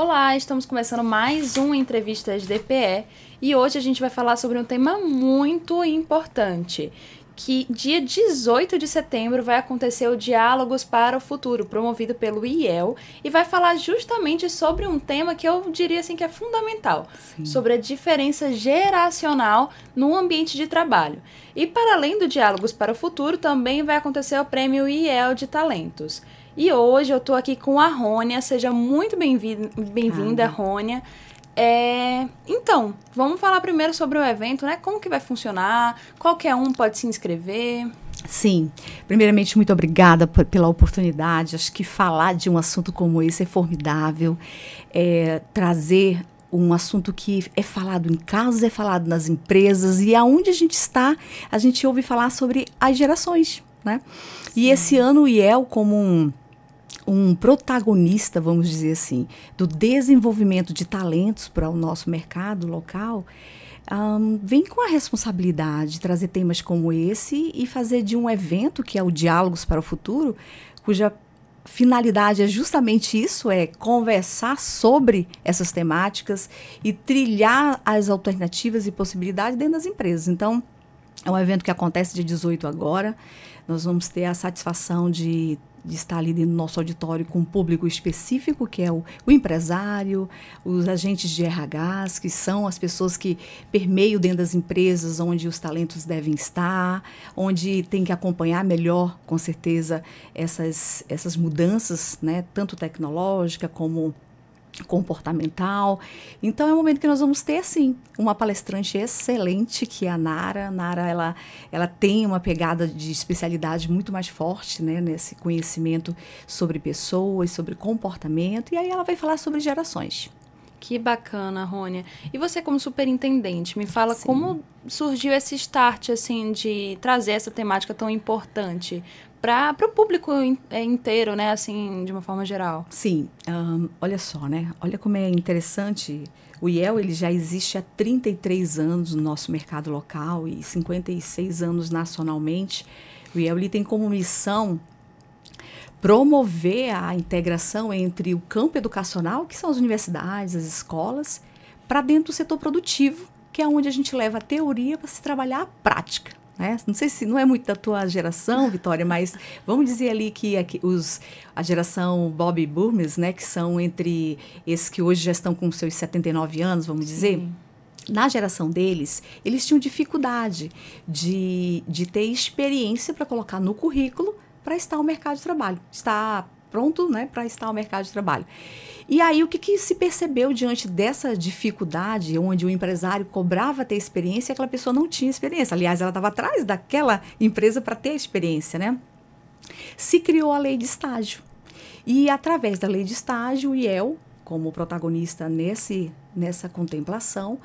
Olá, estamos começando mais um Entrevistas DPE e hoje a gente vai falar sobre um tema muito importante, que dia 18 de setembro vai acontecer o Diálogos para o Futuro, promovido pelo IEL, e vai falar justamente sobre um tema que eu diria assim que é fundamental, sobre a diferença geracional no ambiente de trabalho. E para além do Diálogos para o Futuro, também vai acontecer o Prêmio IEL de Talentos. E hoje eu tô aqui com a Rônia, seja muito bem-vinda, Rônia. Então, vamos falar primeiro sobre o evento, né? Como que vai funcionar, qualquer um pode se inscrever. Sim, primeiramente muito obrigada pela oportunidade. Acho que falar de um assunto como esse é formidável, trazer um assunto que é falado em casa, é falado nas empresas, e aonde a gente está, a gente ouve falar sobre as gerações, né? Sim. E esse ano o IEL como um protagonista, vamos dizer assim, do desenvolvimento de talentos para o nosso mercado local, vem com a responsabilidade de trazer temas como esse e fazer de um evento, que é o Diálogos para o Futuro, cuja finalidade é justamente isso, é conversar sobre essas temáticas e trilhar as alternativas e possibilidades dentro das empresas. Então, é um evento que acontece dia 18 agora. Nós vamos ter a satisfação de estar ali dentro do nosso auditório com um público específico, que é o empresário, os agentes de RHs, que são as pessoas que permeiam dentro das empresas onde os talentos devem estar, onde tem que acompanhar melhor, com certeza, essas mudanças, né, tanto tecnológica como comportamental. Então é um momento que nós vamos ter, sim, uma palestrante excelente, que é a Nara. Nara, ela tem uma pegada de especialidade muito mais forte, né, nesse conhecimento sobre pessoas, sobre comportamento, e aí ela vai falar sobre gerações. Que bacana, Rônia. E você, como superintendente, me fala como surgiu esse start, assim, de trazer essa temática tão importante para o público inteiro, né, assim, de uma forma geral. Sim, olha só, né, olha como é interessante. O IEL, ele já existe há 33 anos no nosso mercado local e 56 anos nacionalmente. O IEL, ele tem como missão promover a integração entre o campo educacional, que são as universidades, as escolas, para dentro do setor produtivo, que é onde a gente leva a teoria para se trabalhar a prática. Não sei se não é muito da tua geração, Vitória, mas vamos dizer ali que a geração Baby Boomers, né, que são entre esses que hoje já estão com seus 79 anos, vamos dizer, na geração deles, eles tinham dificuldade de ter experiência para colocar no currículo para estar no mercado de trabalho, estar pronto, né, para estar no mercado de trabalho. E aí, o que se percebeu diante dessa dificuldade, onde o empresário cobrava ter experiência e aquela pessoa não tinha experiência? Aliás, ela estava atrás daquela empresa para ter experiência, né? Se criou a lei de estágio. E, através da lei de estágio, o IEL, como protagonista nessa contemplação,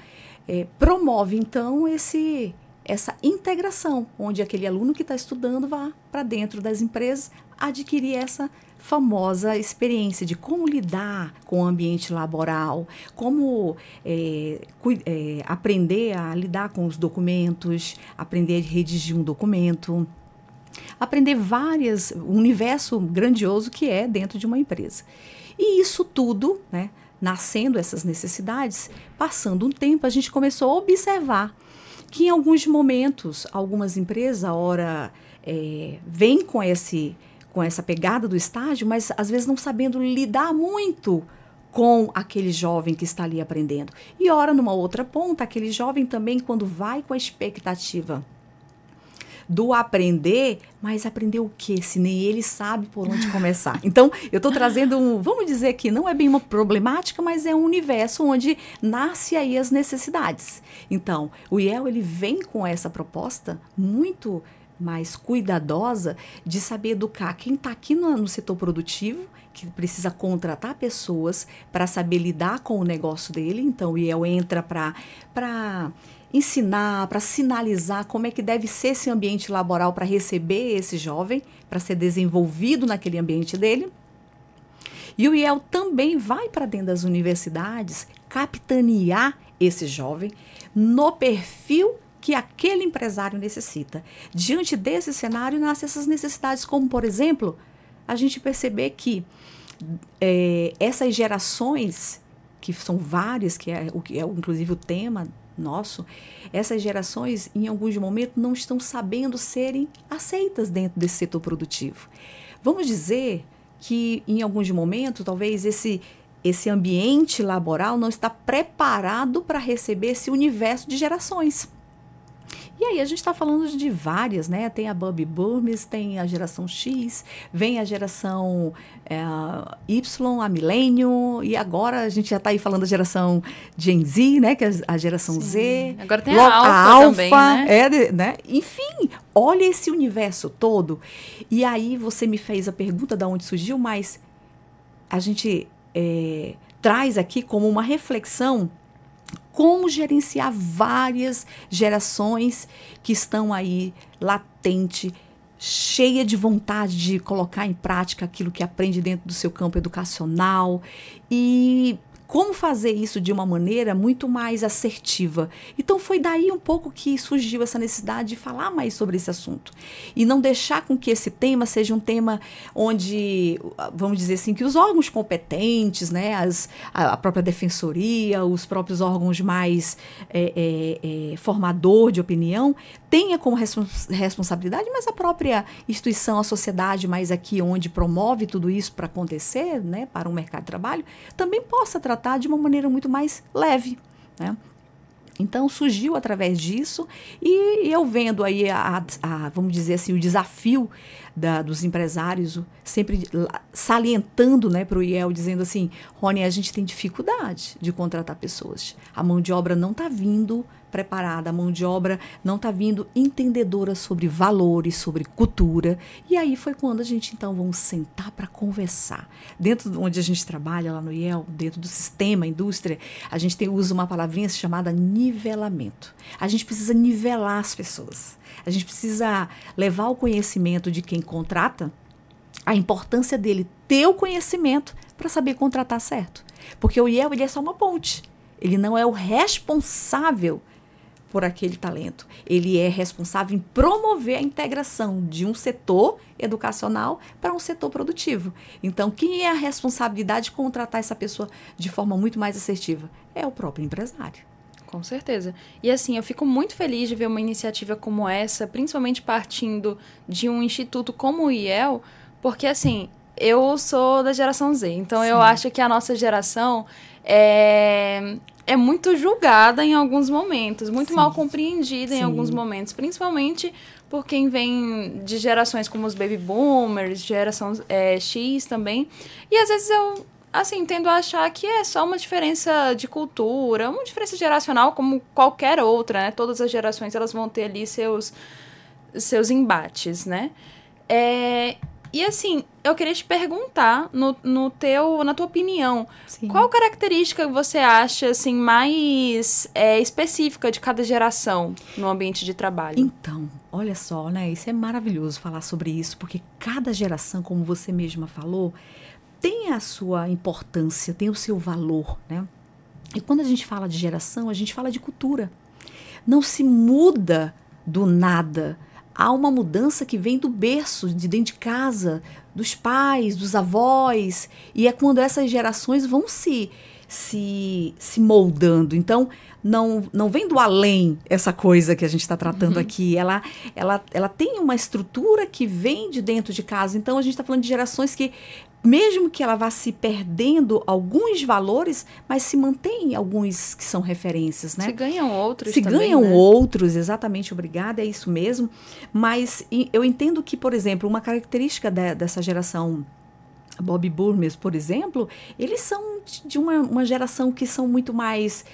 promove, então, essa integração, onde aquele aluno que está estudando vá para dentro das empresas adquirir essa famosa experiência de como lidar com o ambiente laboral, como aprender a lidar com os documentos, aprender a redigir um documento, aprender um universo grandioso que é dentro de uma empresa. E isso tudo, né, nascendo essas necessidades, passando um tempo, a gente começou a observar que em alguns momentos, algumas empresas, vêm com essa pegada do estágio, mas às vezes não sabendo lidar muito com aquele jovem que está ali aprendendo. E ora, numa outra ponta, aquele jovem também, quando vai com a expectativa do aprender, mas aprender o quê? Se nem ele sabe por onde começar. Então, eu estou trazendo vamos dizer que não é bem uma problemática, mas é um universo onde nasce aí as necessidades. Então, o IEL, ele vem com essa proposta muito mais cuidadosa de saber educar quem está aqui no setor produtivo, que precisa contratar pessoas para saber lidar com o negócio dele. Então, o IEL entra para ensinar, para sinalizar como é que deve ser esse ambiente laboral para receber esse jovem, para ser desenvolvido naquele ambiente dele. E o IEL também vai para dentro das universidades capitanear esse jovem no perfil que aquele empresário necessita. Diante desse cenário, nascem essas necessidades, como, por exemplo, a gente perceber que essas gerações que são várias, que é inclusive o tema nosso, essas gerações, em alguns momentos, não estão sabendo serem aceitas dentro desse setor produtivo. Vamos dizer que, em alguns momentos, talvez esse ambiente laboral não está preparado para receber esse universo de gerações. E aí a gente está falando de várias, né? Tem a Baby Boomers, tem a geração X, vem a geração Y, a Millennium, e agora a gente já está aí falando da geração Gen Z, né? Que é a geração Z. Agora tem a Alpha também, né? Né? Enfim, olha esse universo todo. E aí você me fez a pergunta de onde surgiu, mas a gente traz aqui como uma reflexão como gerenciar várias gerações que estão aí latente, cheia de vontade de colocar em prática aquilo que aprende dentro do seu campo educacional e como fazer isso de uma maneira muito mais assertiva. Então foi daí um pouco que surgiu essa necessidade de falar mais sobre esse assunto e não deixar com que esse tema seja um tema onde, vamos dizer assim, que os órgãos competentes, né, a própria defensoria, os próprios órgãos mais formador de opinião, tenha como responsabilidade, mas a própria instituição, a sociedade mais aqui onde promove tudo isso para acontecer, né, para o mercado de trabalho, também possa tratar de uma maneira muito mais leve, né? Então surgiu através disso e eu vendo aí vamos dizer assim, o desafio dos empresários, sempre salientando, né, para o IEL, dizendo assim, Rony, a gente tem dificuldade de contratar pessoas. A mão de obra não está vindo preparada, a mão de obra não está vindo entendedora sobre valores, sobre cultura. E aí foi quando a gente, então, vamos sentar para conversar. Dentro de onde a gente trabalha, lá no IEL, dentro do sistema, indústria, a gente usa uma palavrinha chamada nivelamento. A gente precisa nivelar as pessoas. A gente precisa levar o conhecimento de quem contrata, a importância dele ter o conhecimento para saber contratar certo. Porque o IEL, ele é só uma ponte. Ele não é o responsável por aquele talento. Ele é responsável em promover a integração de um setor educacional para um setor produtivo. Então, quem é a responsabilidade de contratar essa pessoa de forma muito mais assertiva? É o próprio empresário. Com certeza. E assim, eu fico muito feliz de ver uma iniciativa como essa, principalmente partindo de um instituto como o IEL, porque assim, eu sou da geração Z, então Sim. Eu acho que a nossa geração é muito julgada em alguns momentos, muito Sim. Mal compreendida Sim. Em alguns momentos, principalmente por quem vem de gerações como os Baby Boomers, geração X também, e às vezes eu assim, tendo a achar que é só uma diferença de cultura, uma diferença geracional como qualquer outra, né? Todas as gerações, elas vão ter ali seus embates, né? E assim, eu queria te perguntar, na tua opinião, Sim. Qual característica você acha, assim, mais específica de cada geração no ambiente de trabalho? Então, olha só, né? Isso é maravilhoso falar sobre isso, porque cada geração, como você mesma falou, tem a sua importância, tem o seu valor, né? E quando a gente fala de geração, a gente fala de cultura. Não se muda do nada. Há uma mudança que vem do berço, de dentro de casa, dos pais, dos avós. E é quando essas gerações vão se moldando. Então, não vem do além essa coisa que a gente está tratando aqui. Ela tem uma estrutura que vem de dentro de casa. Então, a gente está falando de gerações que, mesmo que ela vá se perdendo alguns valores, mas se mantém alguns que são referências, né? Se ganham outros também, Se ganham né? outros, exatamente, obrigada, é isso mesmo. Mas eu entendo que, por exemplo, uma característica dessa geração Baby Boomers, por exemplo, eles são de uma geração que são muito mais...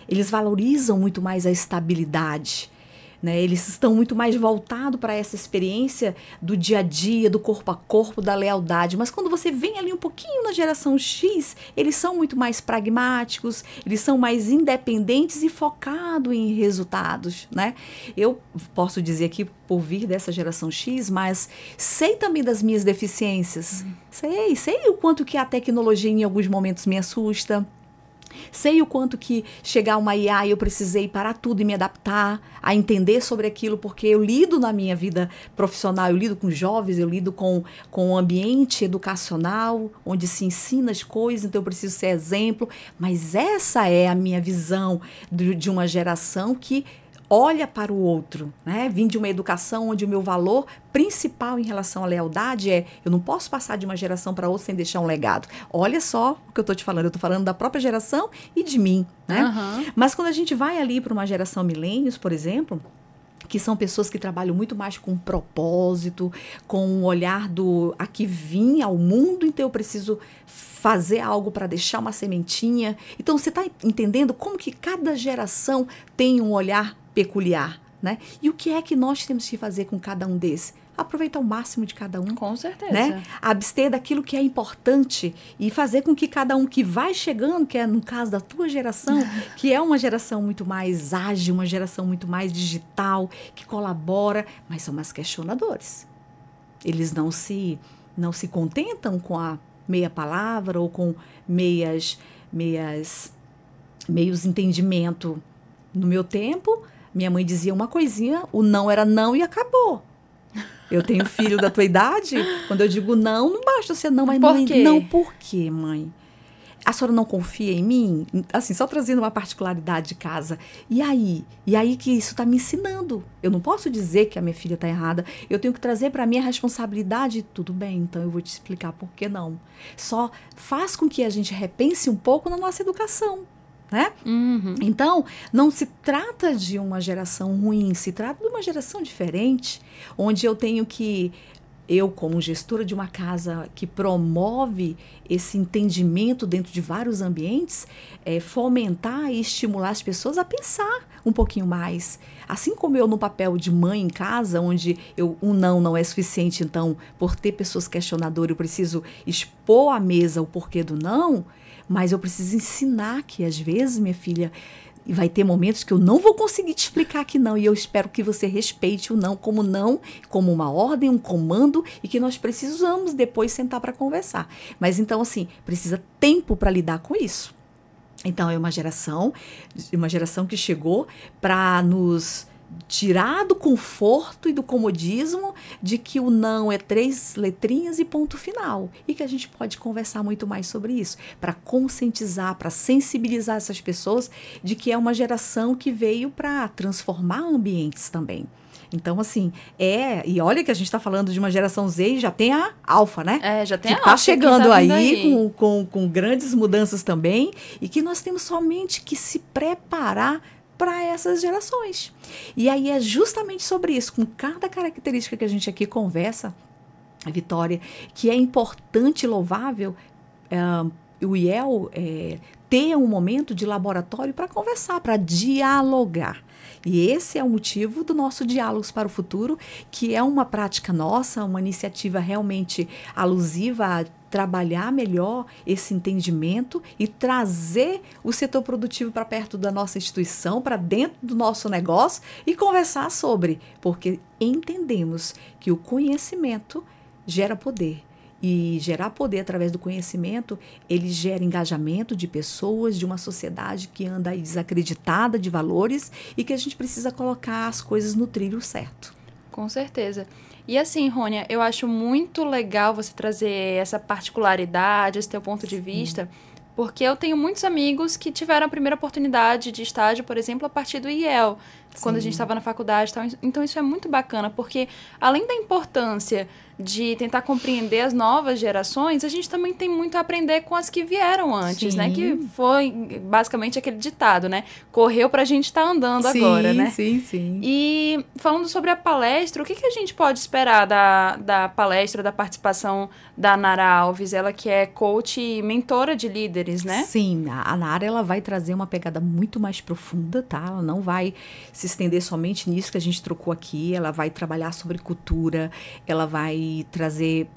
eles valorizam muito mais a estabilidade, né? Eles estão muito mais voltados para essa experiência do dia a dia, do corpo a corpo, da lealdade. Mas quando você vem ali um pouquinho na geração X, eles são muito mais pragmáticos, eles são mais independentes e focados em resultados, né? Eu posso dizer aqui, por vir dessa geração X, mas sei também das minhas deficiências. Sei o quanto que a tecnologia em alguns momentos me assusta. Sei o quanto que chegar uma IA eu precisei parar tudo e me adaptar, a entender sobre aquilo, porque eu lido na minha vida profissional, eu lido com jovens, eu lido com um ambiente educacional, onde se ensina as coisas, então eu preciso ser exemplo. Mas essa é a minha visão de uma geração que olha para o outro, né? Vim de uma educação onde o meu valor principal em relação à lealdade é: eu não posso passar de uma geração para outra sem deixar um legado. Olha só o que eu estou te falando, eu estou falando da própria geração e de mim, né? Mas quando a gente vai ali para uma geração milênios, por exemplo, que são pessoas que trabalham muito mais com propósito, com o olhar do aqui vim ao mundo, então eu preciso fazer algo para deixar uma sementinha. Então você está entendendo como que cada geração tem um olhar peculiar, né? E o que é que nós temos que fazer com cada um desses? Aproveitar o máximo de cada um. Com certeza. Né? Abster daquilo que é importante e fazer com que cada um que vai chegando, que é no caso da tua geração, que é uma geração muito mais ágil, uma geração muito mais digital, que colabora, mas são mais questionadores. Eles não se contentam com a meia palavra ou com meios entendimento. No meu tempo, minha mãe dizia uma coisinha, o não era não e acabou. Eu tenho filho da tua idade, quando eu digo não, não basta ser não, mas por quê? Não, por quê, mãe? A senhora não confia em mim? Assim, só trazendo uma particularidade de casa. E aí? E aí que isso está me ensinando. Eu não posso dizer que a minha filha está errada. Eu tenho que trazer para mim a responsabilidade. Tudo bem, então eu vou te explicar por que não. Só faz com que a gente repense um pouco na nossa educação. Né? Então, não se trata de uma geração ruim, se trata de uma geração diferente, onde eu tenho que, eu como gestora de uma casa que promove esse entendimento dentro de vários ambientes, fomentar e estimular as pessoas a pensar um pouquinho mais. Assim como eu no papel de mãe em casa, onde um não é suficiente, então, por ter pessoas questionadoras, eu preciso expor à mesa o porquê do não. Mas eu preciso ensinar que, às vezes, minha filha, vai ter momentos que eu não vou conseguir te explicar que não. E eu espero que você respeite o não, como uma ordem, um comando, e que nós precisamos depois sentar para conversar. Mas, então, assim, precisa tempo para lidar com isso. Então, é uma geração que chegou para nos tirar do conforto e do comodismo de que o não é 3 letrinhas e ponto final. E que a gente pode conversar muito mais sobre isso, para conscientizar, para sensibilizar essas pessoas de que é uma geração que veio para transformar ambientes também. Então, assim, e olha que a gente está falando de uma geração Z e já tem a alfa, né? Já tem que a alfa. Está chegando aí. Com grandes mudanças também, e que nós temos somente que se preparar para essas gerações. E aí é justamente sobre isso, com cada característica que a gente aqui conversa, Vitória, que é importante e louvável o IEL ter um momento de laboratório para conversar, para dialogar. E esse é o motivo do nosso Diálogos para o Futuro, que é uma prática nossa, uma iniciativa realmente alusiva a trabalhar melhor esse entendimento e trazer o setor produtivo para perto da nossa instituição, para dentro do nosso negócio e conversar sobre, porque entendemos que o conhecimento gera poder. E gerar poder através do conhecimento, ele gera engajamento de pessoas, de uma sociedade que anda aí desacreditada de valores e que a gente precisa colocar as coisas no trilho certo. Com certeza. E assim, Rônia, eu acho muito legal você trazer essa particularidade, esse teu ponto de vista, porque eu tenho muitos amigos que tiveram a primeira oportunidade de estágio, por exemplo, a partir do IEL, quando a gente estava na faculdade e tal. Então, isso é muito bacana, porque além da importância de tentar compreender as novas gerações, a gente também tem muito a aprender com as que vieram antes, né? Que foi basicamente aquele ditado, né? Correu pra gente estar andando agora, né? Sim. E falando sobre a palestra, o que a gente pode esperar da palestra, da participação da Nara Alves? Ela que é coach e mentora de líderes, né? Sim, a Nara, ela vai trazer uma pegada muito mais profunda, tá? Ela não vai se estender somente nisso que a gente trocou aqui, ela vai trabalhar sobre cultura, ela vai trazer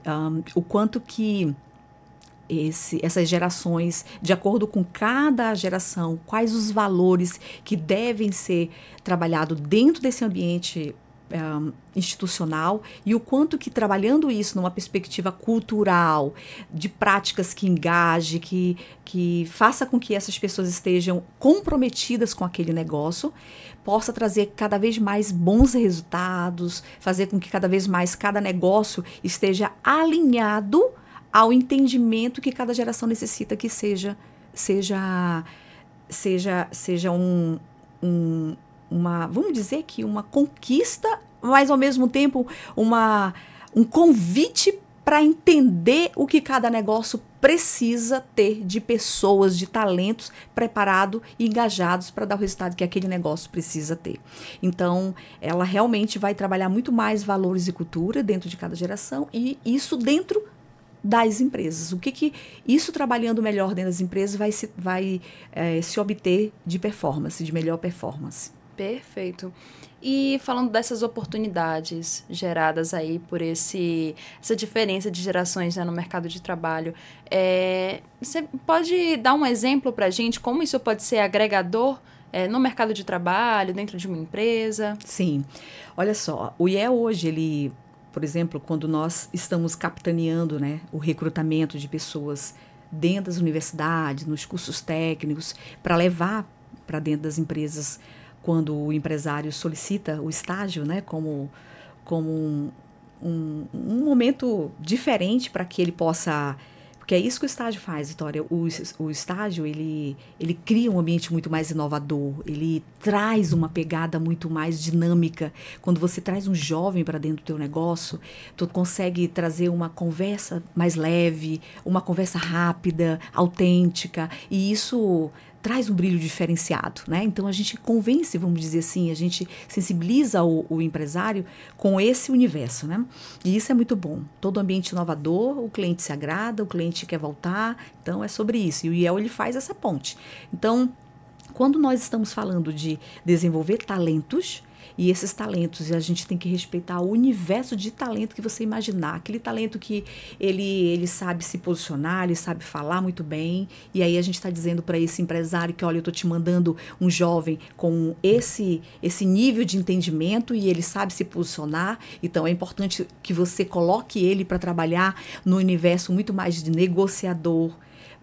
o quanto que essas gerações, de acordo com cada geração, quais os valores que devem ser trabalhados dentro desse ambiente institucional e o quanto que trabalhando isso numa perspectiva cultural, de práticas que engaje, que faça com que essas pessoas estejam comprometidas com aquele negócio, possa trazer cada vez mais bons resultados, fazer com que cada vez mais cada negócio esteja alinhado ao entendimento que cada geração necessita que seja uma, vamos dizer que uma conquista, mas ao mesmo tempo um convite para entender o que cada negócio precisa ter de pessoas, de talentos preparados e engajados para dar o resultado que aquele negócio precisa ter. Então, ela realmente vai trabalhar muito mais valores e cultura dentro de cada geração e isso dentro das empresas. O que isso trabalhando melhor dentro das empresas vai se obter de performance, de melhor performance. Perfeito. E falando dessas oportunidades geradas aí por essa diferença de gerações, né, no mercado de trabalho, você pode dar um exemplo para a gente como isso pode ser agregador no mercado de trabalho, dentro de uma empresa? Sim. Olha só, o IEL hoje, por exemplo, quando nós estamos capitaneando, né, o recrutamento de pessoas dentro das universidades, nos cursos técnicos, para levar para dentro das empresas, quando o empresário solicita o estágio, né, como um momento diferente para que ele possa... Porque é isso que o estágio faz, Vitória. O estágio, ele cria um ambiente muito mais inovador, ele traz uma pegada muito mais dinâmica. Quando você traz um jovem para dentro do teu negócio, tu consegue trazer uma conversa mais leve, uma conversa rápida, autêntica, e isso traz um brilho diferenciado, né? Então a gente convence, vamos dizer assim, a gente sensibiliza o empresário com esse universo, né? E isso é muito bom. Todo ambiente inovador, o cliente se agrada, o cliente quer voltar, então é sobre isso. E o IEL, ele faz essa ponte. Então, quando nós estamos falando de desenvolver talentos, e esses talentos, a gente tem que respeitar o universo de talento que você imaginar. Aquele talento que ele sabe se posicionar, ele sabe falar muito bem. E aí a gente está dizendo para esse empresário que, olha, eu estou te mandando um jovem com esse nível de entendimento e ele sabe se posicionar. Então é importante que você coloque ele para trabalhar no universo muito mais de negociador,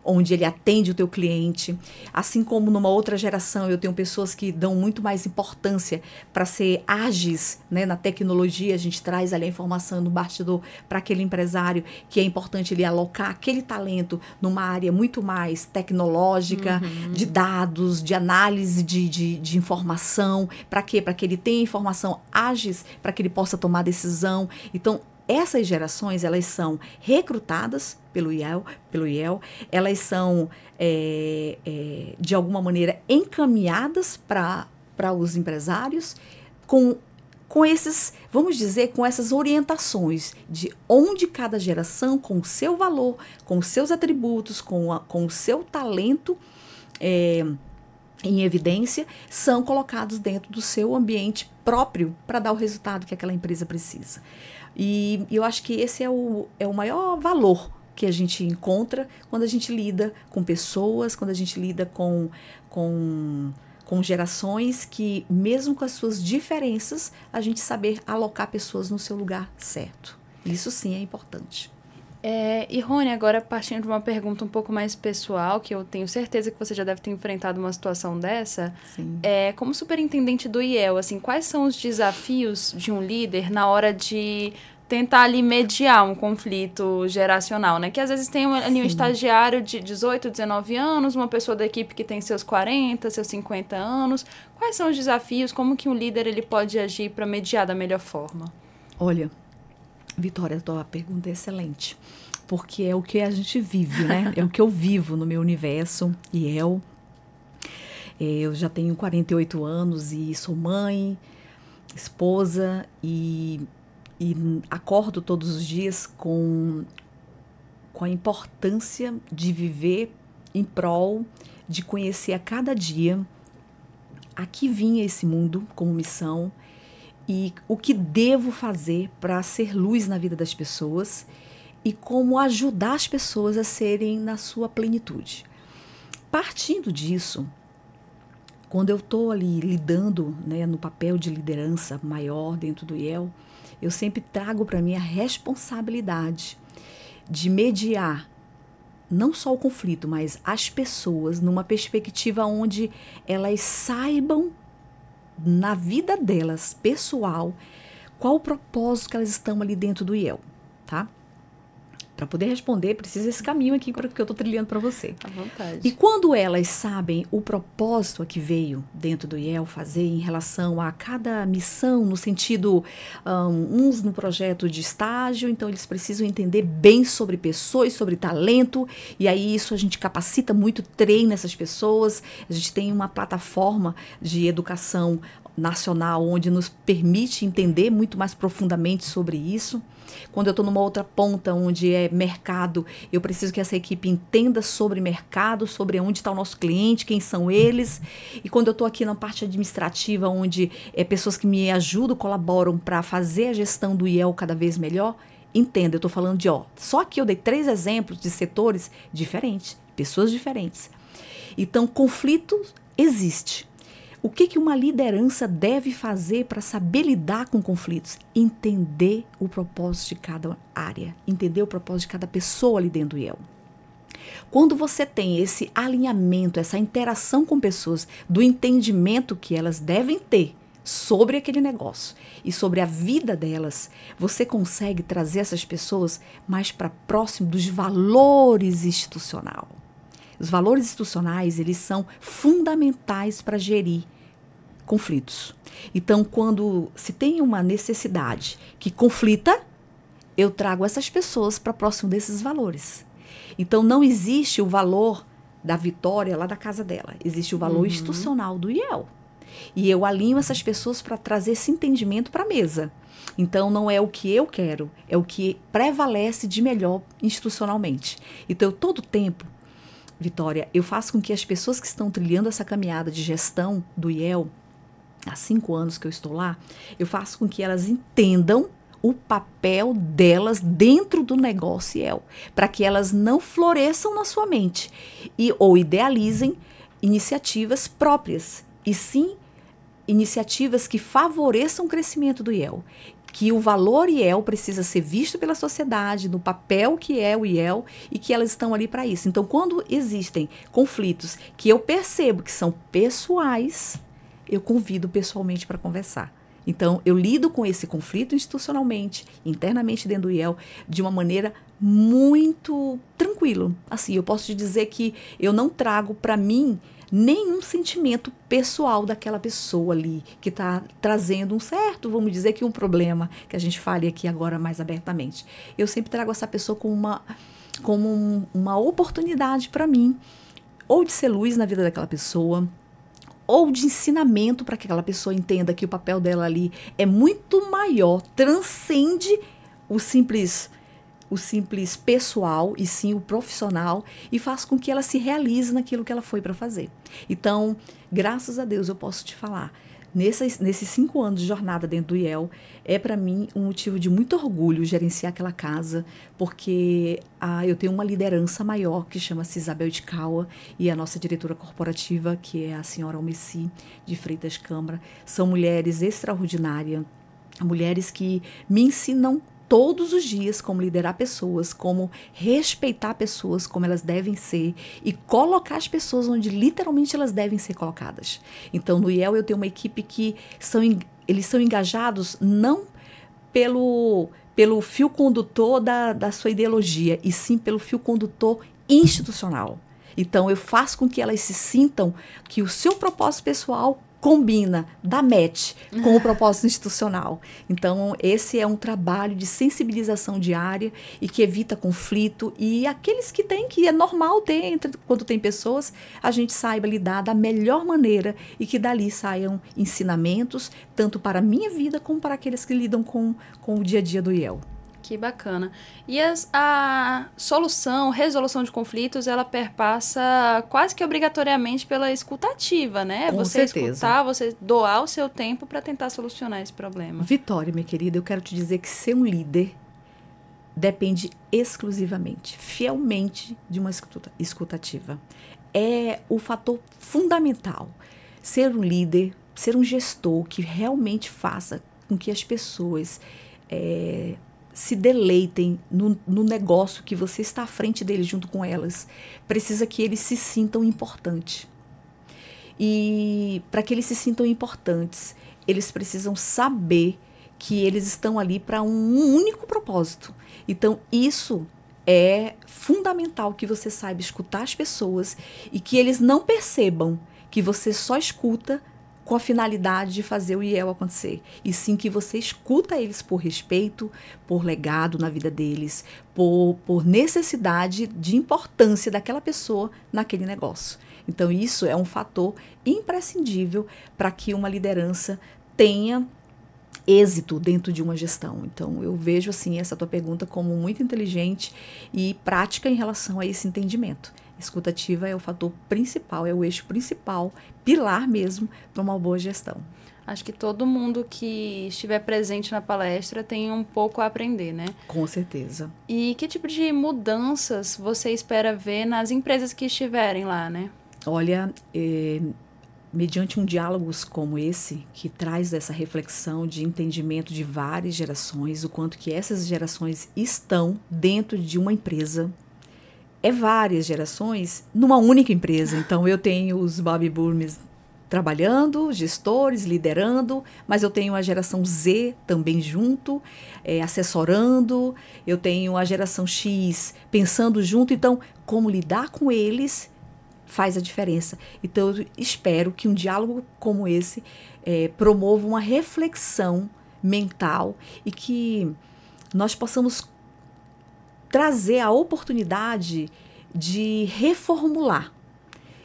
onde ele atende o teu cliente. Assim como numa outra geração eu tenho pessoas que dão muito mais importância para ser ágeis, né? Na tecnologia a gente traz ali a informação no bastidor para aquele empresário que é importante ele alocar aquele talento numa área muito mais tecnológica, de dados, de análise de informação. Para quê? Para que ele tenha informação ágeis, para que ele possa tomar decisão. Então, essas gerações, elas são recrutadas pelo IEL, elas são, de alguma maneira, encaminhadas para os empresários com esses, vamos dizer, com essas orientações de onde cada geração, com o seu valor, com os seus atributos, com o seu talento em evidência, são colocados dentro do seu ambiente próprio para dar o resultado que aquela empresa precisa. E eu acho que esse é o maior valor que a gente encontra quando a gente lida com pessoas, quando a gente lida com gerações que, mesmo com as suas diferenças, a gente saber alocar pessoas no seu lugar certo. Isso sim é importante. E Rony, agora partindo de uma pergunta um pouco mais pessoal, que eu tenho certeza que você já deve ter enfrentado uma situação dessa. Sim. Como superintendente do IEL, assim, quais são os desafios de um líder na hora de tentar ali mediar um conflito geracional, né? Que às vezes tem ali um estagiário de 18, 19 anos, uma pessoa da equipe que tem seus 40, seus 50 anos. Quais são os desafios? Como que um líder ele pode agir para mediar da melhor forma? Olha, Vitória, a tua pergunta é excelente, porque é o que a gente vive, né? É o que eu vivo no meu universo, IEL. Eu já tenho 48 anos e sou mãe, esposa e acordo todos os dias com a importância de viver em prol de conhecer a cada dia a que vinha esse mundo como missão e o que devo fazer para ser luz na vida das pessoas e como ajudar as pessoas a serem na sua plenitude. Partindo disso, quando eu estou ali lidando, né, no papel de liderança maior dentro do IEL, eu sempre trago para mim a responsabilidade de mediar não só o conflito, mas as pessoas numa perspectiva onde elas saibam, na vida delas, pessoal, qual o propósito que elas estão ali dentro do IEL, tá? Para poder responder, precisa esse caminho aqui que eu estou trilhando para você. À vontade. E quando elas sabem o propósito a que veio dentro do IEL fazer em relação a cada missão, no sentido, uns no projeto de estágio, então eles precisam entender bem sobre pessoas, sobre talento, e aí isso a gente capacita muito, treina essas pessoas. A gente tem uma plataforma de educação nacional onde nos permite entender muito mais profundamente sobre isso. Quando eu estou numa outra ponta, onde é mercado, eu preciso que essa equipe entenda sobre mercado, sobre onde está o nosso cliente, quem são eles. E quando eu estou aqui na parte administrativa, onde pessoas que me ajudam, colaboram para fazer a gestão do IEL cada vez melhor, entenda, eu estou falando de, só que eu dei 3 exemplos de setores diferentes, pessoas diferentes. Então, conflito existe. O que uma liderança deve fazer para saber lidar com conflitos? Entender o propósito de cada área, entender o propósito de cada pessoa ali dentro do IEL. Quando você tem esse alinhamento, essa interação com pessoas, do entendimento que elas devem ter sobre aquele negócio e sobre a vida delas, você consegue trazer essas pessoas mais para próximo dos valores institucionais. Os valores institucionais, eles são fundamentais para gerir conflitos. Então, quando se tem uma necessidade que conflita, eu trago essas pessoas para próximo desses valores. Então, não existe o valor da Vitória lá da casa dela. Existe o valor institucional do IEL. E eu alinho essas pessoas para trazer esse entendimento para a mesa. Então, não é o que eu quero, é o que prevalece de melhor institucionalmente. Então, todo tempo, Vitória, eu faço com que as pessoas que estão trilhando essa caminhada de gestão do IEL, há 5 anos que eu estou lá, eu faço com que elas entendam o papel delas dentro do negócio IEL, para que elas não floresçam na sua mente ou idealizem iniciativas próprias, e sim iniciativas que favoreçam o crescimento do IEL. Que o valor IEL precisa ser visto pela sociedade, no papel que é o IEL, e que elas estão ali para isso. Então, quando existem conflitos que eu percebo que são pessoais, eu convido pessoalmente para conversar. Então, eu lido com esse conflito institucionalmente, internamente dentro do IEL, de uma maneira muito tranquila. Assim, eu posso te dizer que eu não trago para mim nenhum sentimento pessoal daquela pessoa ali, que está trazendo um certo, vamos dizer que um problema, que a gente fale aqui agora mais abertamente. Eu sempre trago essa pessoa como uma oportunidade para mim, ou de ser luz na vida daquela pessoa, ou de ensinamento para que aquela pessoa entenda que o papel dela ali é muito maior, transcende o simples pessoal e sim o profissional, e faz com que ela se realize naquilo que ela foi para fazer. Então, graças a Deus, eu posso te falar, nesses 5 anos de jornada dentro do IEL, é para mim um motivo de muito orgulho gerenciar aquela casa, porque eu tenho uma liderança maior que chama-se Isabel de Caua, e a nossa diretora corporativa, que é a senhora Almeci de Freitas Câmara. São mulheres extraordinárias, mulheres que me ensinam todos os dias como liderar pessoas, como respeitar pessoas como elas devem ser e colocar as pessoas onde literalmente elas devem ser colocadas. Então, no IEL eu tenho uma equipe que eles são engajados não pelo fio condutor da sua ideologia, e sim pelo fio condutor institucional. Então, eu faço com que elas se sintam que o seu propósito pessoal combina, dá match com o propósito institucional. Então, esse é um trabalho de sensibilização diária e que evita conflito, e aqueles que têm, que é normal ter, quando tem pessoas, a gente saiba lidar da melhor maneira e que dali saiam ensinamentos, tanto para a minha vida como para aqueles que lidam com o dia a dia do IEL. Que bacana. E a resolução de conflitos, ela perpassa quase que obrigatoriamente pela escutativa, né? Com você certeza. Escutar, você doar o seu tempo para tentar solucionar esse problema. Vitória, minha querida, eu quero te dizer que ser um líder depende exclusivamente, fielmente, de uma escutativa. É o fator fundamental. ser um líder, ser um gestor que realmente faça com que as pessoas se deleitem no negócio que você está à frente deles junto com elas. Precisa que eles se sintam importantes. E para que eles se sintam importantes, eles precisam saber que eles estão ali para um único propósito. Então, isso é fundamental, que você saiba escutar as pessoas e que eles não percebam que você só escuta com a finalidade de fazer o IEL acontecer, e sim que você escuta eles por respeito, por legado na vida deles, por necessidade de importância daquela pessoa naquele negócio. Então, isso é um fator imprescindível para que uma liderança tenha êxito dentro de uma gestão. Então, eu vejo assim essa tua pergunta como muito inteligente e prática em relação a esse entendimento. Escuta ativa é o fator principal, é o eixo principal, pilar mesmo para uma boa gestão. Acho que todo mundo que estiver presente na palestra tem um pouco a aprender, né? Com certeza. E que tipo de mudanças você espera ver nas empresas que estiverem lá, né? Olha, mediante um diálogo como esse, que traz essa reflexão de entendimento de várias gerações, o quanto que essas gerações estão dentro de uma empresa, várias gerações numa única empresa. Então, eu tenho os baby boomers trabalhando, gestores, liderando, mas eu tenho a geração Z também junto, assessorando, eu tenho a geração X pensando junto. Então, como lidar com eles faz a diferença. Então, eu espero que um diálogo como esse promova uma reflexão mental e que nós possamos trazer a oportunidade de reformular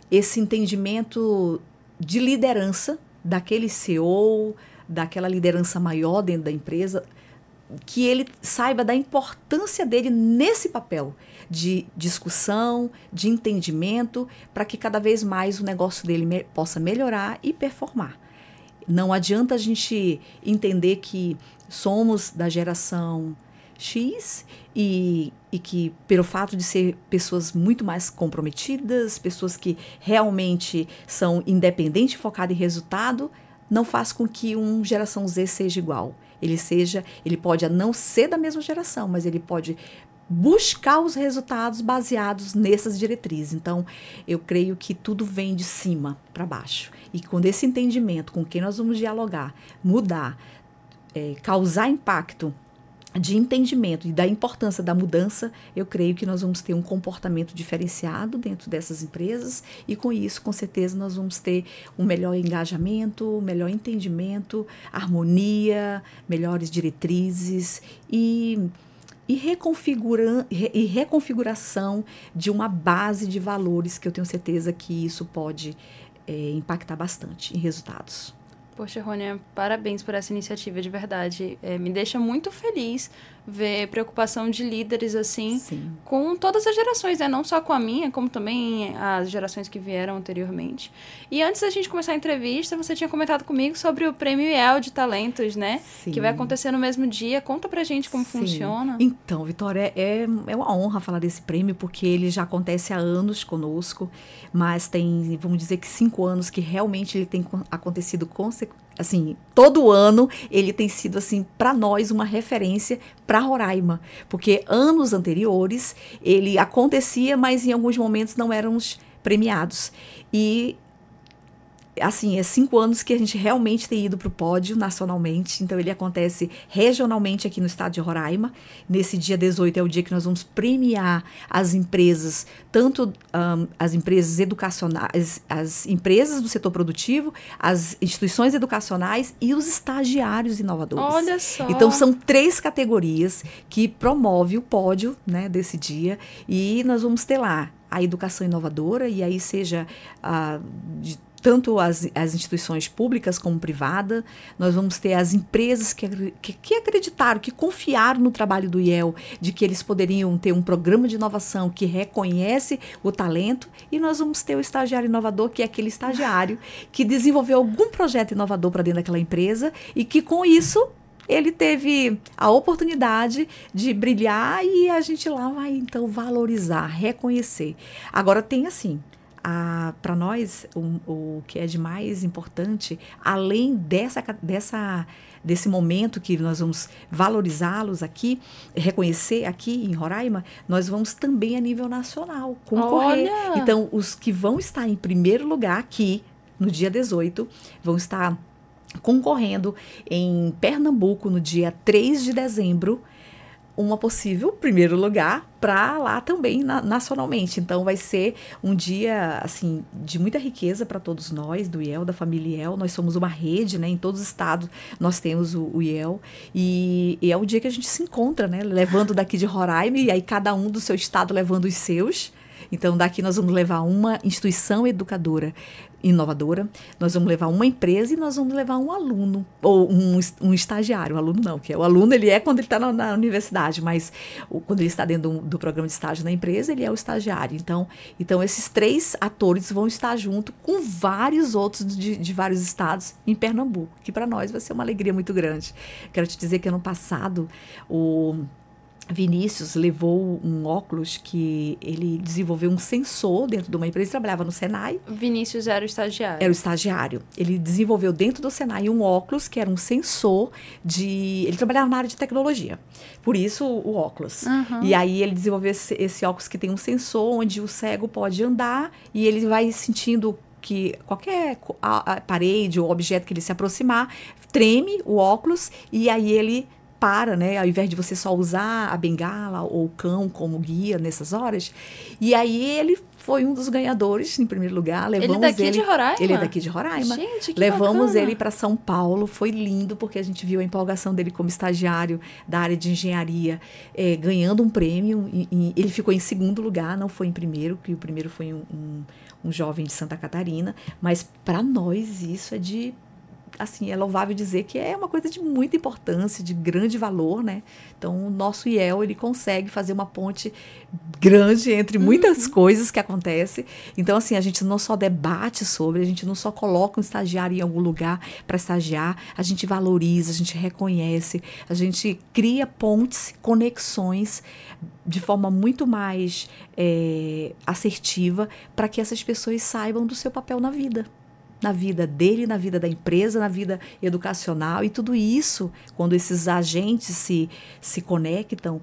esse entendimento de liderança daquele CEO, daquela liderança maior dentro da empresa, que ele saiba da importância dele nesse papel de discussão, de entendimento, para que cada vez mais o negócio dele possa melhorar e performar. Não adianta a gente entender que somos da geração X e que, pelo fato de ser pessoas muito mais comprometidas, pessoas que realmente são independentes, focadas em resultado, não faz com que uma geração Z seja igual. Ele pode não ser da mesma geração, mas ele pode buscar os resultados baseados nessas diretrizes. Então, eu creio que tudo vem de cima para baixo. E quando esse entendimento com quem nós vamos dialogar, mudar, causar impacto de entendimento e da importância da mudança, eu creio que nós vamos ter um comportamento diferenciado dentro dessas empresas e com isso, com certeza, nós vamos ter um melhor engajamento, um melhor entendimento, harmonia, melhores diretrizes e reconfiguração de uma base de valores que eu tenho certeza que isso pode impactar bastante em resultados. Poxa, Rônia, parabéns por essa iniciativa, de verdade. Me deixa muito feliz ver preocupação de líderes, assim, Sim, com todas as gerações, né? Não só com a minha, como também as gerações que vieram anteriormente. E antes da gente começar a entrevista, você tinha comentado comigo sobre o Prêmio IEL de Talentos, né? sim. Que vai acontecer no mesmo dia. Conta pra gente como Sim. funciona. Então, Vitória, é uma honra falar desse prêmio, porque ele já acontece há anos conosco, mas tem, vamos dizer que 5 anos que realmente ele tem acontecido assim, todo ano ele tem sido, assim, para nós uma referência para Roraima, porque anos anteriores ele acontecia, mas em alguns momentos não éramos premiados. E assim, 5 anos que a gente realmente tem ido para o pódio nacionalmente, então ele acontece regionalmente aqui no estado de Roraima. Nesse dia 18 é o dia que nós vamos premiar as empresas, tanto as empresas educacionais, as empresas do setor produtivo, as instituições educacionais e os estagiários inovadores. Olha só! Então são 3 categorias que promove o pódio, né, desse dia, e nós vamos ter lá a educação inovadora, e aí seja tanto as instituições públicas como privadas. Nós vamos ter as empresas que acreditaram, que confiaram no trabalho do IEL, de que eles poderiam ter um programa de inovação que reconhece o talento, e nós vamos ter o estagiário inovador, que é aquele estagiário que desenvolveu algum projeto inovador para dentro daquela empresa e que, com isso, ele teve a oportunidade de brilhar, e a gente lá vai, então, valorizar, reconhecer. Agora, tem assim, para nós, o que é de mais importante, além desse momento que nós vamos valorizá-los aqui, reconhecer aqui em Roraima, nós vamos também a nível nacional concorrer. Olha! Então, os que vão estar em primeiro lugar aqui, no dia 18, vão estar concorrendo em Pernambuco, no dia 3 de dezembro, uma possível primeiro lugar para lá também nacionalmente. Então vai ser um dia assim de muita riqueza para todos nós do IEL, da família IEL. Nós somos uma rede, né? Em todos os estados nós temos o IEL e é o dia que a gente se encontra, né? Levando daqui de Roraima e aí cada um do seu estado levando os seus. Então, daqui nós vamos levar uma instituição educadora inovadora, nós vamos levar uma empresa e nós vamos levar um aluno, ou um estagiário. O aluno não, que o aluno ele é quando ele está na universidade, mas quando ele está dentro do programa de estágio na empresa, ele é o estagiário. Então esses 3 atores vão estar junto com vários outros de vários estados em Pernambuco, que para nós vai ser uma alegria muito grande. Quero te dizer que ano passado, o Vinícius levou um óculos que ele desenvolveu um sensor dentro de uma empresa, ele trabalhava no Senai. Vinícius era o estagiário. Era o estagiário. Ele desenvolveu dentro do Senai um óculos que era um sensor de... Ele trabalhava na área de tecnologia, por isso o óculos. Uhum. E aí ele desenvolveu esse óculos que tem um sensor onde o cego pode andar e ele vai sentindo que qualquer parede ou objeto que ele se aproximar, treme o óculos e aí ele... para, né? Ao invés de você só usar a bengala ou o cão como guia nessas horas. E aí ele foi um dos ganhadores, em primeiro lugar. Levamos ele é daqui de Roraima? Ele é daqui de Roraima. Gente, que Levamos bacana. ele para São Paulo. Foi lindo, porque a gente viu a empolgação dele como estagiário da área de engenharia, ganhando um prêmio. Ele ficou em segundo lugar, não foi em primeiro, que o primeiro foi um jovem de Santa Catarina. Mas para nós isso assim, é louvável dizer que é uma coisa de muita importância, de grande valor, né? Então, o nosso IEL, ele consegue fazer uma ponte grande entre muitas coisas que acontecem. Então, assim, a gente não só debate sobre, a gente não só coloca um estagiário em algum lugar para estagiar, a gente valoriza, a gente reconhece, a gente cria pontes, conexões de forma muito mais assertiva para que essas pessoas saibam do seu papel na vida dele, na vida da empresa, na vida educacional. E tudo isso, quando esses agentes se conectam,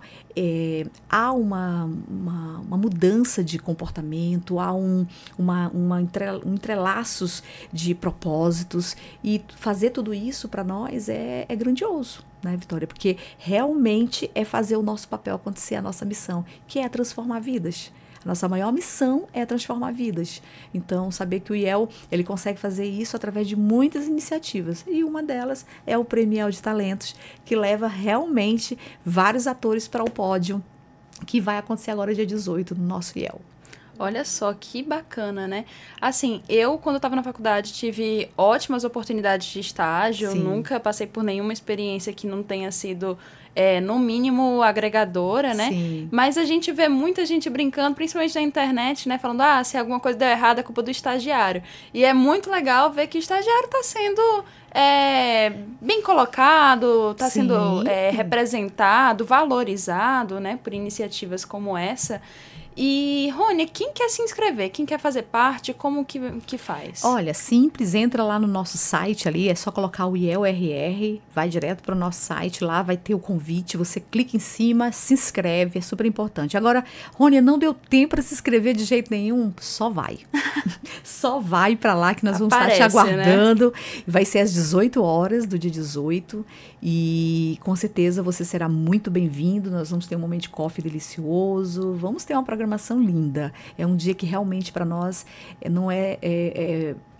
há uma mudança de comportamento, há um entrelaços de propósitos. E fazer tudo isso para nós é grandioso, né, Vitória? Porque realmente é fazer o nosso papel acontecer, a nossa missão, que é transformar vidas. A nossa maior missão é transformar vidas. Então, saber que o IEL, ele consegue fazer isso através de muitas iniciativas. E uma delas é o Prêmio IEL de Talentos, que leva realmente vários atores para o pódio, que vai acontecer agora dia 18 no nosso IEL. Olha só, que bacana, né? Assim, eu, quando eu estava na faculdade, tive ótimas oportunidades de estágio. Sim. Nunca passei por nenhuma experiência que não tenha sido, no mínimo, agregadora, né? Sim. Mas a gente vê muita gente brincando, principalmente na internet, né? Falando, se alguma coisa deu errado, é culpa do estagiário. E é muito legal ver que o estagiário está sendo bem colocado, está sendo representado, valorizado, né? Por iniciativas como essa. E, Rony, quem quer se inscrever? Quem quer fazer parte? Como que faz? Olha, simples, entra lá no nosso site ali, é só colocar o IEL-RR, vai direto para o nosso site, lá vai ter o convite, você clica em cima, se inscreve, é super importante. Agora, Rony, não deu tempo para se inscrever de jeito nenhum? Só vai. Só vai para lá que nós vamos estar te aguardando. Né? Vai ser às 18 horas do dia 18 e com certeza você será muito bem-vindo, nós vamos ter um momento de coffee delicioso, vamos ter uma programação linda. É um dia que realmente para nós não é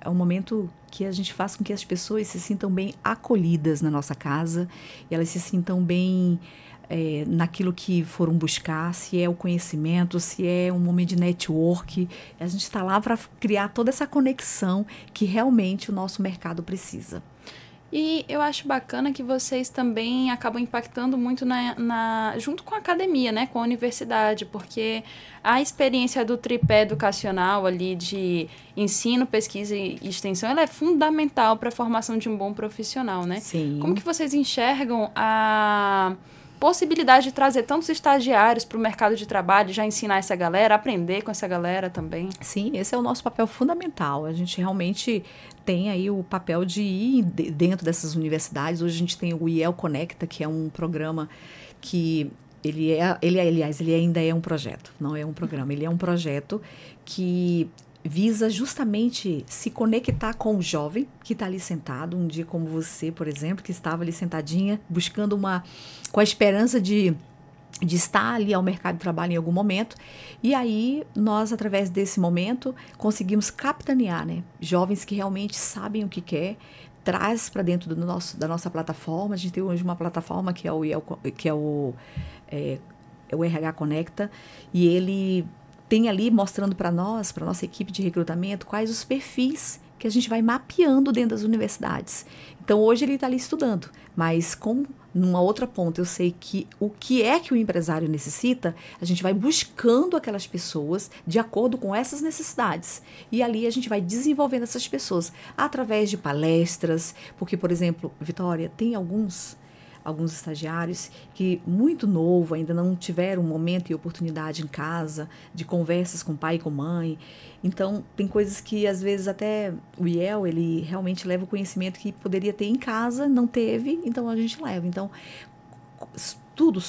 um momento que a gente faz com que as pessoas se sintam bem acolhidas na nossa casa e elas se sintam bem naquilo que foram buscar, se é o conhecimento, se é um momento de network. A gente está lá para criar toda essa conexão que realmente o nosso mercado precisa. E eu acho bacana que vocês também acabam impactando muito junto com a academia, né, com a universidade, porque a experiência do tripé educacional ali de ensino, pesquisa e extensão, ela é fundamental para a formação de um bom profissional, né? Sim. Como que vocês enxergam possibilidade de trazer tantos estagiários para o mercado de trabalho, já ensinar essa galera, aprender com essa galera também. Sim, esse é o nosso papel fundamental. A gente realmente tem aí o papel de ir dentro dessas universidades. Hoje a gente tem o IEL Conecta, que é um programa que aliás, ele ainda é um projeto, não é um programa. Ele é um projeto que visa justamente se conectar com o jovem que está ali sentado, um dia como você, por exemplo, que estava ali sentadinha, buscando com a esperança de estar ali ao mercado de trabalho em algum momento. E aí, nós, através desse momento, conseguimos capitanear, né? Jovens que realmente sabem o que quer, traz para dentro da nossa plataforma. A gente tem hoje uma plataforma que é o RH Conecta, e ele tem ali mostrando para nós, para nossa equipe de recrutamento, quais os perfis que a gente vai mapeando dentro das universidades. Então, hoje ele está ali estudando, mas numa outra ponta eu sei que o que é que o empresário necessita, a gente vai buscando aquelas pessoas de acordo com essas necessidades. E ali a gente vai desenvolvendo essas pessoas através de palestras, porque, por exemplo, Vitória, tem alguns estagiários que, muito novo, ainda não tiveram momento e oportunidade em casa de conversas com pai e com mãe. Então, tem coisas que, às vezes, até o IEL, ele realmente leva o conhecimento que poderia ter em casa, não teve, então a gente leva. Então, tudo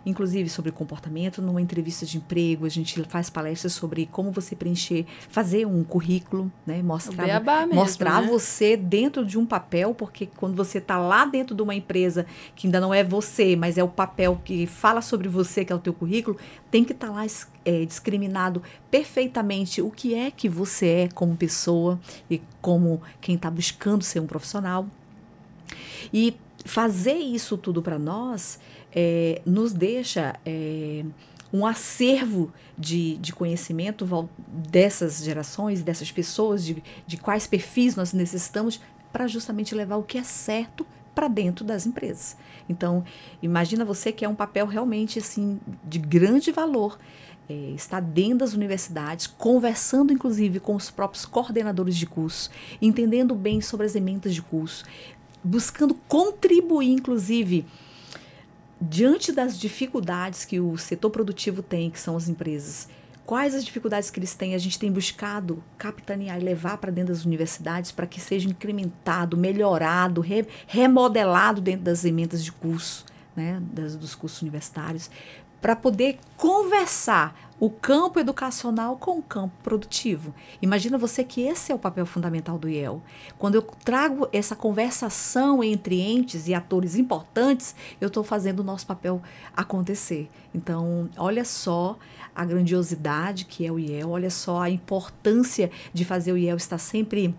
inclusive sobre comportamento, numa entrevista de emprego, a gente faz palestras sobre como você fazer um currículo, né? Mostrar né? Você dentro de um papel, porque quando você está lá dentro de uma empresa que ainda não é você, mas é o papel que fala sobre você, que é o teu currículo, tem que estar lá discriminado perfeitamente o que é que você é como pessoa e como quem está buscando ser um profissional. E fazer isso tudo para nós nos deixa um acervo de conhecimento dessas gerações, dessas pessoas, de quais perfis nós necessitamos para justamente levar o que é certo para dentro das empresas. Então, imagina você que é um papel realmente assim, de grande valor, está dentro das universidades, conversando inclusive com os próprios coordenadores de curso, entendendo bem sobre as emendas de curso, buscando contribuir, inclusive, diante das dificuldades que o setor produtivo tem, que são as empresas. Quais as dificuldades que eles têm? A gente tem buscado capitanear e levar para dentro das universidades para que seja incrementado, melhorado, remodelado dentro das emendas de curso, né, dos cursos universitários, para poder conversar o campo educacional com o campo produtivo. Imagina você que esse é o papel fundamental do IEL. Quando eu trago essa conversação entre entes e atores importantes, eu estou fazendo o nosso papel acontecer. Então, olha só a grandiosidade que é o IEL, olha só a importância de fazer o IEL estar sempre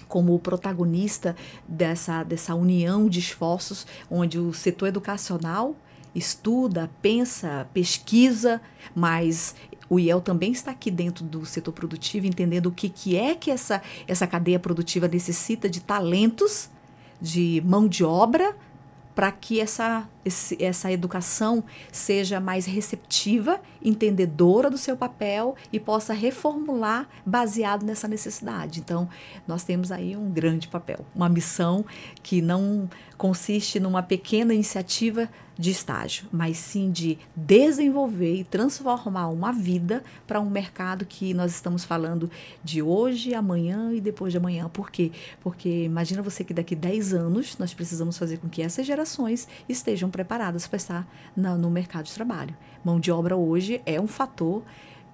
como o protagonista dessa união de esforços, onde o setor educacional estuda, pensa, pesquisa, mas o IEL também está aqui dentro do setor produtivo, entendendo o que é que essa cadeia produtiva necessita de talentos, de mão de obra, para que essa educação seja mais receptiva, entendedora do seu papel e possa reformular baseado nessa necessidade. Então, nós temos aí um grande papel, uma missão que não consiste numa pequena iniciativa de estágio, mas sim de desenvolver e transformar uma vida para um mercado que nós estamos falando de hoje, amanhã e depois de amanhã. Por quê? Porque imagina você que daqui 10 anos nós precisamos fazer com que essas gerações estejam preparadas para estar no mercado de trabalho. Mão de obra hoje é um fator,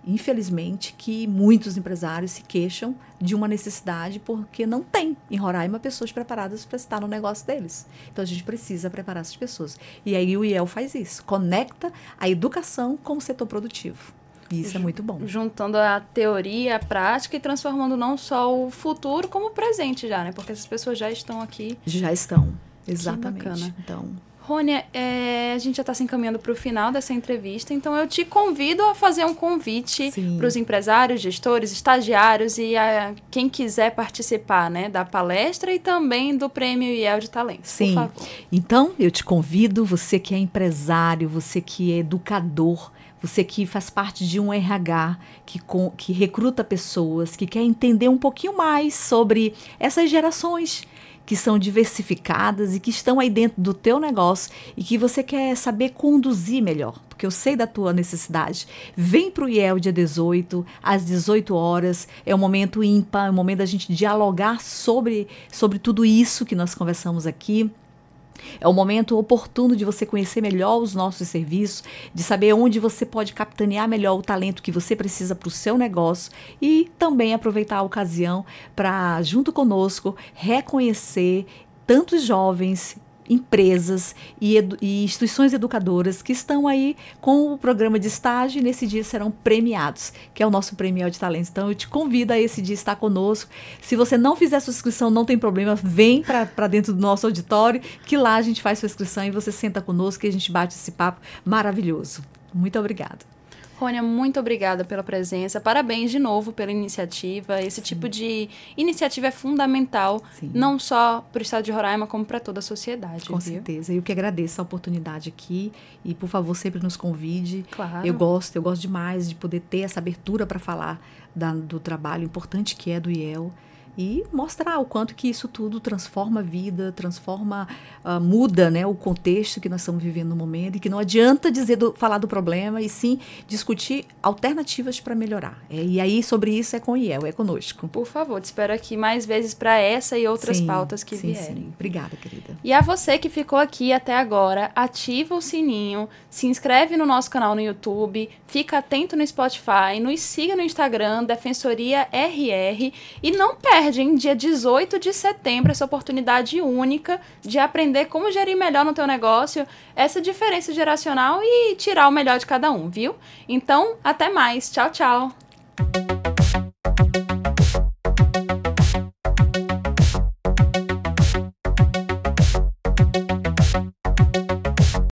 infelizmente, que muitos empresários se queixam de uma necessidade porque não tem em Roraima pessoas preparadas para estar no negócio deles. Então, a gente precisa preparar essas pessoas. E aí o IEL faz isso, conecta a educação com o setor produtivo. E isso é muito bom. Juntando a teoria, a prática e transformando não só o futuro como o presente já, né? Porque essas pessoas já estão aqui. Já estão, exatamente. Que bacana. Então, Rônia, a gente já está se encaminhando para o final dessa entrevista, então eu te convido a fazer um convite para os empresários, gestores, estagiários e a quem quiser participar, né, da palestra e também do Prêmio IEL de Talentos. Sim. Por favor. Então, eu te convido, você que é empresário, você que é educador, você que faz parte de um RH, que recruta pessoas, que quer entender um pouquinho mais sobre essas gerações que são diversificadas e que estão aí dentro do teu negócio e que você quer saber conduzir melhor, porque eu sei da tua necessidade. Vem para o IEL dia 18, às 18 horas, é um momento ímpar, é um momento da gente dialogar sobre tudo isso que nós conversamos aqui. É o momento oportuno de você conhecer melhor os nossos serviços, de saber onde você pode capitanear melhor o talento que você precisa para o seu negócio e também aproveitar a ocasião para, junto conosco, reconhecer tantos jovens, empresas e instituições educadoras que estão aí com o programa de estágio e nesse dia serão premiados, que é o nosso Prêmio de Talentos. Então eu te convido a esse dia estar conosco. Se você não fizer sua inscrição, não tem problema, vem para dentro do nosso auditório, que lá a gente faz sua inscrição e você senta conosco e a gente bate esse papo maravilhoso. Muito obrigada. Rônia, muito obrigada pela presença. Parabéns de novo pela iniciativa. Esse tipo de iniciativa é fundamental, não só para o estado de Roraima, como para toda a sociedade. Com certeza. Eu que agradeço a oportunidade aqui e, por favor, sempre nos convide. Claro. Eu gosto demais de poder ter essa abertura para falar do trabalho importante que é do IEL. E mostrar o quanto que isso tudo transforma a vida, muda, né, o contexto que nós estamos vivendo no momento e que não adianta falar do problema e sim discutir alternativas para melhorar. E aí sobre isso é com o IEL, é conosco. Por favor, te espero aqui mais vezes para essa e outras pautas que vierem. Sim. Obrigada, querida. E a você que ficou aqui até agora, ativa o sininho, se inscreve no nosso canal no YouTube, fica atento no Spotify, nos siga no Instagram, Defensoria RR e não perde dia 18 de setembro, essa oportunidade única de aprender como gerir melhor no teu negócio, essa diferença geracional e tirar o melhor de cada um, viu? Então, até mais. Tchau, tchau.